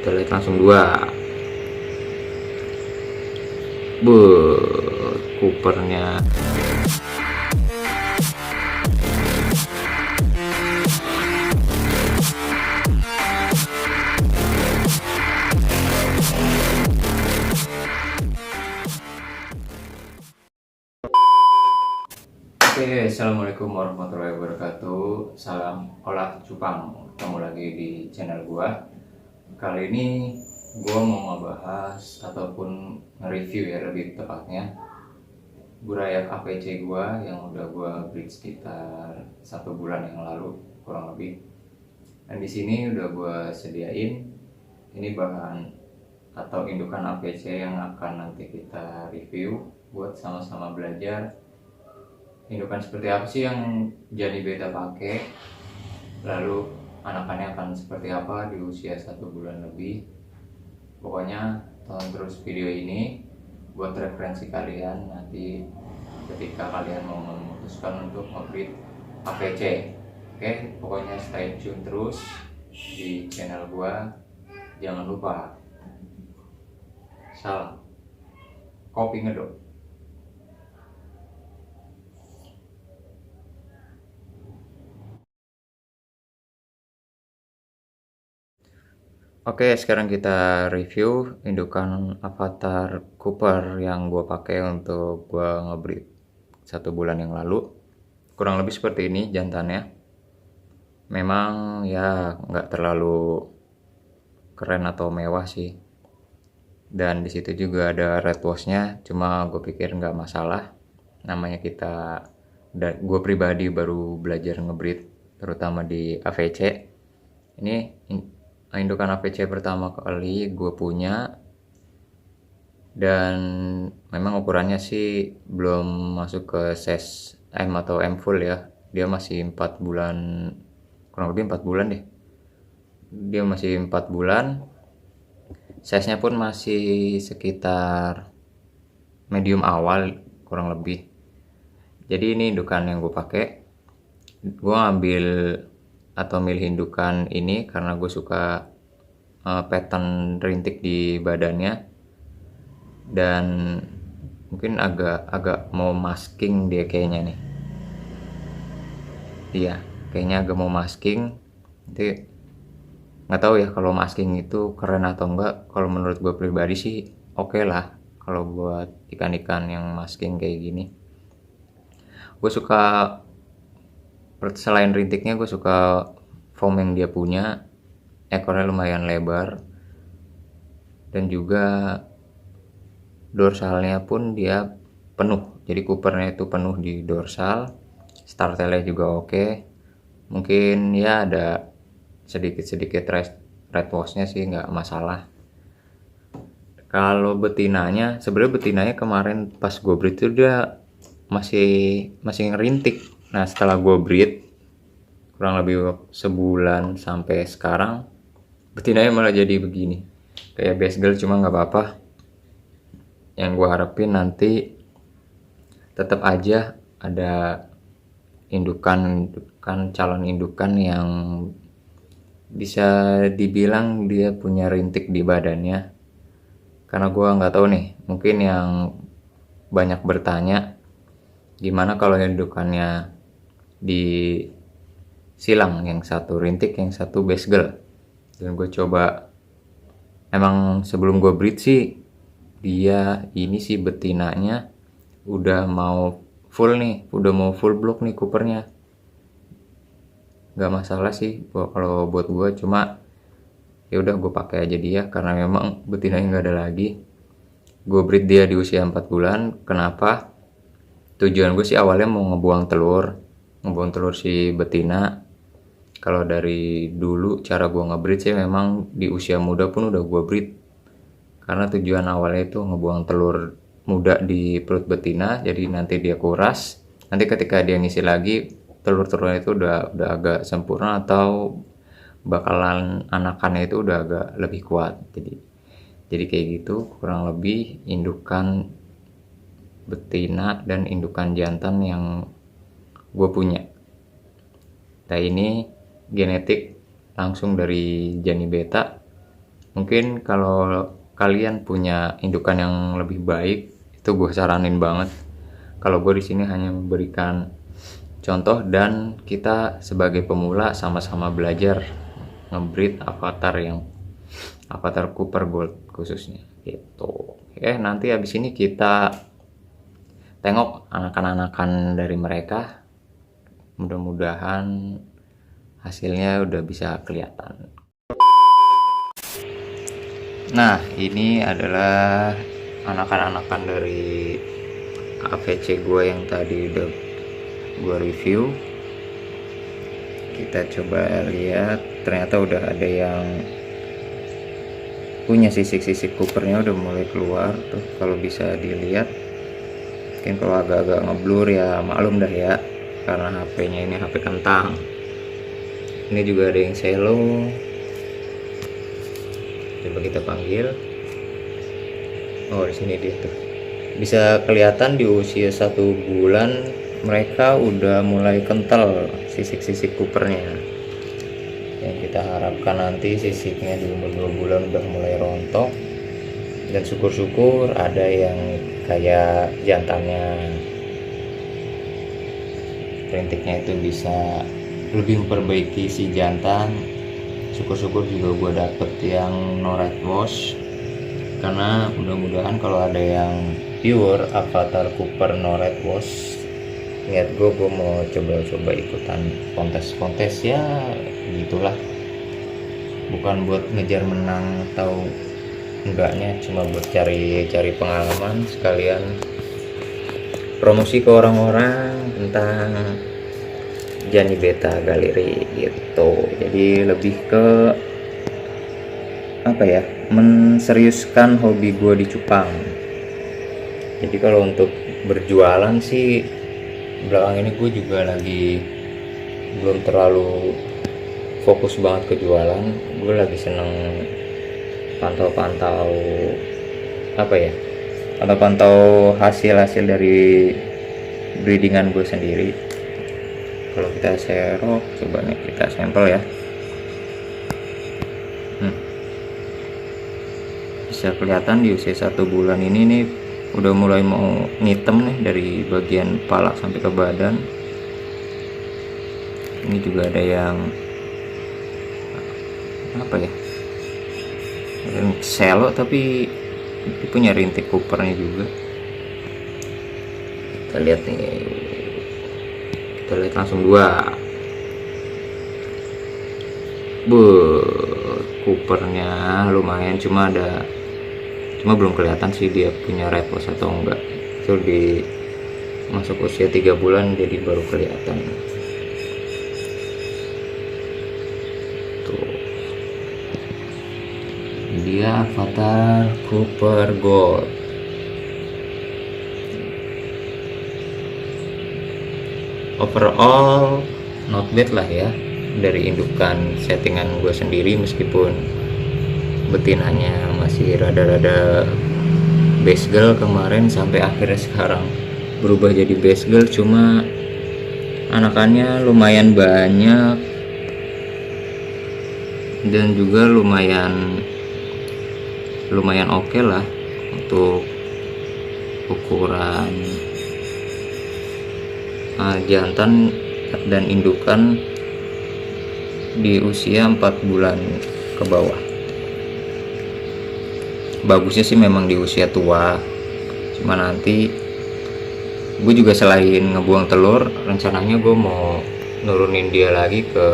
kita lihat langsung dua. Coopernya. Oke, assalamualaikum warahmatullahi wabarakatuh. Salam olah cupang. Ketemu lagi di channel gua. Kali ini gua mau ngebahas ataupun nge-review ya, lebih tepatnya Burayak APC gua yang udah gua beli sekitar 1 bulan yang lalu kurang lebih. Dan di sini udah gua sediain ini bahan atau indukan APC yang akan nanti kita review buat sama-sama belajar indukan seperti apa sih yang Gianni Betta pakai, lalu anakannya akan seperti apa di usia 1 bulan lebih. Pokoknya tonton terus video ini buat referensi kalian nanti ketika kalian mau memutuskan untuk nge-breed APC. Oke, pokoknya stay tune terus di channel gua. Jangan lupa salam kopi ngedok. Oke, sekarang kita review indukan Avatar Cooper yang gue pakai untuk gue ngebreed 1 bulan yang lalu. Kurang lebih seperti ini jantannya. Memang ya nggak terlalu keren atau mewah sih. Dan disitu juga ada red washnya, cuma gue pikir nggak masalah. Namanya gue pribadi baru belajar ngebreed, terutama di AVC. Ini indukan APC pertama kali gue punya, dan memang ukurannya sih belum masuk ke size M atau M full ya. Dia masih 4 bulan, kurang lebih 4 bulan deh. Dia masih 4 bulan. Size nya pun masih sekitar medium awal kurang lebih. Jadi ini indukan yang gue pakai. Gue ngambil atau milih indukan ini karena gue suka pattern rintik di badannya, dan mungkin agak mau masking dia kayaknya nih. Iya, kayaknya agak mau masking. Nanti nggak tahu ya kalau masking itu keren atau enggak. Kalau menurut gue pribadi sih oke lah kalau buat ikan-ikan yang masking kayak gini. Gue suka, selain rintiknya gue suka foam yang dia punya. Ekornya lumayan lebar, dan juga dorsalnya pun dia penuh, jadi coopernya itu penuh di dorsal. Startailnya juga oke. Mungkin ya ada sedikit red washnya sih nggak masalah. Kalau betinanya, sebenarnya betinanya kemarin pas gue breed itu dia masih ngerintik. Nah setelah gue breed kurang lebih sebulan sampai sekarang, betinanya malah jadi begini, kayak basegirl, cuma nggak apa-apa. Yang gue harapin nanti tetap aja ada calon indukan yang bisa dibilang dia punya rintik di badannya. Karena gue nggak tahu nih, mungkin yang banyak bertanya gimana kalau indukannya di silang, yang satu rintik yang satu basegirl. Dan gue coba, emang sebelum gue breed sih dia ini sih betinanya udah mau full nih, udah mau full block nih coopernya. Gak masalah sih kalau buat gue, cuma ya udah gue pakai aja dia karena memang betinanya nggak ada lagi. Gue breed dia di usia 4 bulan. Kenapa? Tujuan gue sih awalnya mau ngebuang telur si betina. Kalau dari dulu cara gue ngebreed sih memang di usia muda pun udah gue breed, karena tujuan awalnya itu ngebuang telur muda di perut betina, jadi nanti dia kuras, nanti ketika dia ngisi lagi telur-telurnya itu udah agak sempurna atau bakalan anakannya itu udah agak lebih kuat. Jadi kayak gitu kurang lebih indukan betina dan indukan jantan yang gue punya. Nah ini genetik langsung dari Gianni Betta. Mungkin kalau kalian punya indukan yang lebih baik, itu gue saranin banget. Kalau gue di sini hanya memberikan contoh, dan kita sebagai pemula sama-sama belajar ngebreed avatar Cooper Gold khususnya gitu. Nanti habis ini kita tengok anakan-anakan dari mereka. Mudah-mudahan hasilnya udah bisa kelihatan. Nah, ini adalah anakan-anakan dari AVC gue yang tadi udah gue review. Kita coba lihat, ternyata udah ada yang punya sisik-sisik Coopernya udah mulai keluar tuh, kalau bisa dilihat. Mungkin kalau agak-agak ngeblur ya maklum dah ya, karena HP-nya ini HP kentang. Ini juga ada yang selo, coba kita panggil. Oh, di sini dia tuh, bisa kelihatan di usia 1 bulan mereka udah mulai kental sisik-sisik Coopernya. Yang kita harapkan nanti sisiknya di umur 2 bulan udah mulai rontok, dan syukur-syukur ada yang kayak jantannya, rintiknya itu bisa lebih memperbaiki si jantan. Syukur-syukur juga gue dapet yang no red wash, karena mudah-mudahan kalau ada yang pure avatar Cooper no red wash, niat gue mau coba-coba ikutan kontes-kontes ya gitulah, bukan buat ngejar menang atau enggaknya, cuma buat cari pengalaman, sekalian promosi ke orang-orang tentang Gianni Betta Gallery gitu. Jadi lebih ke apa ya, menseriuskan hobi gue di cupang. Jadi kalau untuk berjualan sih belakang ini gue juga lagi belum terlalu fokus banget ke jualan. Gue lagi seneng pantau-pantau hasil dari breedingan gue sendiri. Kalau kita serok, coba nih kita sampel ya. Bisa kelihatan di usia 1 bulan ini nih udah mulai mau ngitem nih dari bagian kepala sampai ke badan. Ini juga ada yang selo tapi punya rintik Coopernya juga. Kita lihat langsung 2. Coopernya lumayan, cuma belum kelihatan sih dia punya red wash atau enggak. Itu di masuk usia 3 bulan jadi baru kelihatan. Tuh. Dia avatar Cooper Gold. Overall not bad lah ya, dari indukan settingan gue sendiri, meskipun betinanya masih rada-rada base girl kemarin sampai akhirnya sekarang berubah jadi base girl, cuma anakannya lumayan banyak dan juga lumayan oke lah untuk ukuran jantan dan indukan di usia 4 bulan ke bawah. Bagusnya sih memang di usia tua, cuma nanti gue juga selain ngebuang telur, rencananya gue mau nurunin dia lagi ke,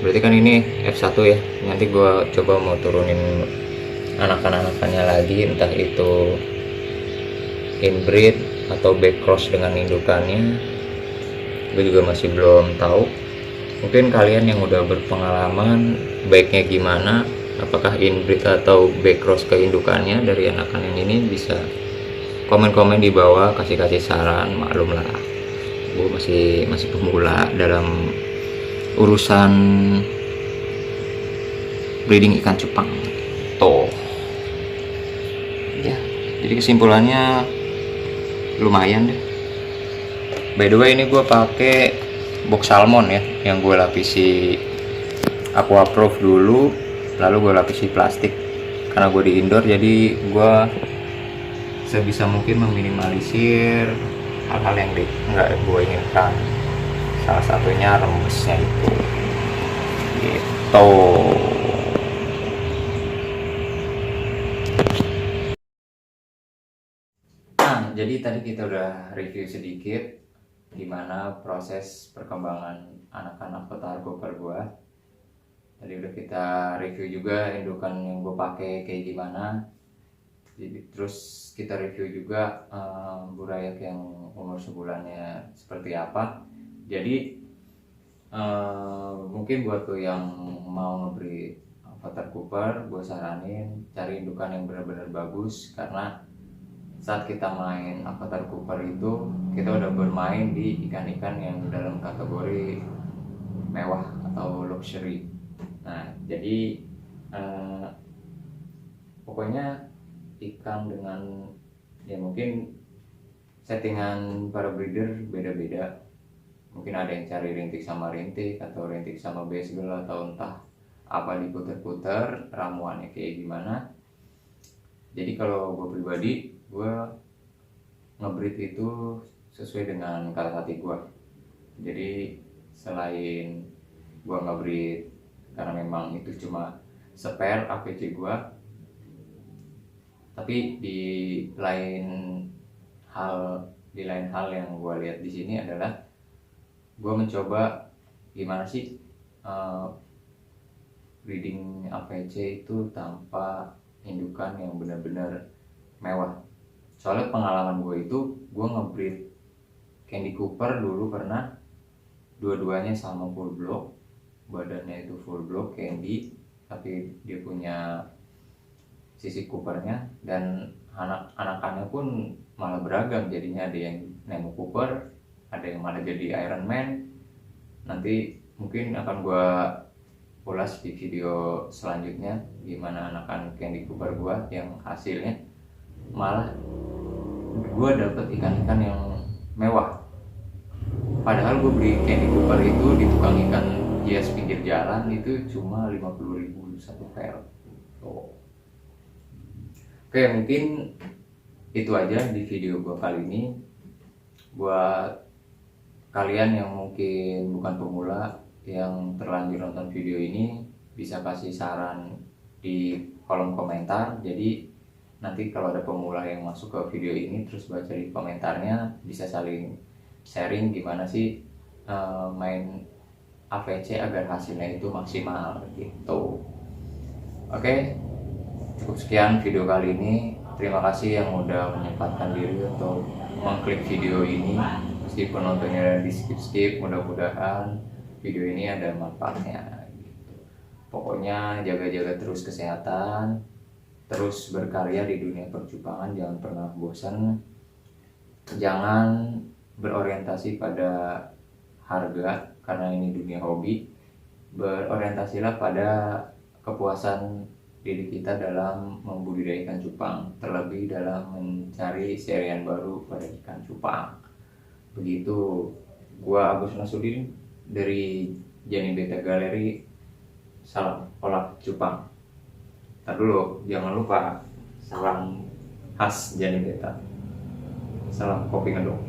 berarti kan ini F1 ya, nanti gue coba mau turunin anakan-anakannya lagi, entah itu inbreed atau back cross dengan indukannya. Gue juga masih belum tahu. Mungkin kalian yang udah berpengalaman baiknya gimana, apakah inbreed atau back cross ke indukannya dari anakan yang ini, bisa komen-komen di bawah, kasih saran. Maklum lah, gue masih pemula dalam urusan breeding ikan cupang tuh ya. Jadi kesimpulannya lumayan deh. By the way, ini gue pakai box salmon ya, yang gue lapisi aqua proof dulu, lalu gue lapisi plastik. Karena gue di indoor, jadi gue sebisa mungkin meminimalisir hal-hal yang nggak gue inginkan. Salah satunya rembesnya itu gitu. Nah, jadi tadi kita udah review sedikit gimana proses perkembangan anak-anak Petahar Cooper gua. Tadi udah kita review juga indukan yang gue pakai kayak gimana. Jadi terus kita review juga burayak yang umur sebulannya seperti apa. Jadi mungkin buat lo yang mau ngebreed Petahar Cooper, gue saranin cari indukan yang benar-benar bagus, karena saat kita main Petahar Cooper itu kita udah bermain di ikan-ikan yang dalam kategori mewah atau luxury. Nah, jadi pokoknya ikan dengan ya mungkin settingan para breeder beda-beda. Mungkin ada yang cari rintik sama rintik, atau rintik sama basegel, atau entah apa diputer-puter ramuannya kayak gimana. Jadi kalau gue pribadi, gue ngebreed itu sesuai dengan kata hati gue. Jadi selain gue ngebreed karena memang itu cuma spare APC gue, tapi di lain hal yang gue lihat di sini adalah gue mencoba gimana sih breeding APC itu tanpa indukan yang benar-benar mewah. Soalnya pengalaman gue itu, gue ngebreed Candy Cooper dulu pernah, dua-duanya sama full block, badannya itu full block candy, tapi dia punya sisi Coopernya, dan anak-anakannya pun malah beragam. Jadinya ada yang Nemo Cooper, ada yang malah jadi Iron Man. Nanti mungkin akan gue ulas di video selanjutnya gimana anakan Candy Cooper gue yang hasilnya malah gue dapet ikan-ikan yang mewah. Padahal gue beli Candy Cooper itu di tukang ikan hias pinggir jalan itu cuma 50.000 satu pair. Oke, mungkin itu aja di video gue kali ini. Buat kalian yang mungkin bukan pemula, yang terlanjur nonton video ini, bisa kasih saran di kolom komentar. Jadi nanti kalau ada pemula yang masuk ke video ini terus baca di komentarnya, bisa saling sharing gimana sih main AVC agar hasilnya itu maksimal gitu. Oke, cukup sekian video kali ini. Terima kasih yang udah menyempatkan diri untuk mengklik video ini, meskipun nontonnya di skip-skip. Mudah-mudahan video ini ada manfaatnya gitu. Pokoknya jaga-jaga terus kesehatan, terus berkarya di dunia percupangan, jangan pernah bosan, jangan berorientasi pada harga karena ini dunia hobi. Berorientasilah pada kepuasan diri kita dalam membudidayakan cupang, terlebih dalam mencari serian baru pada ikan cupang. Begitu. Gua Agus Nasudin dari Jani Beta Galeri. Salam olah cupang. Ntar dulu, jangan lupa salam khas Jani Beta. Salam kopi ngedok.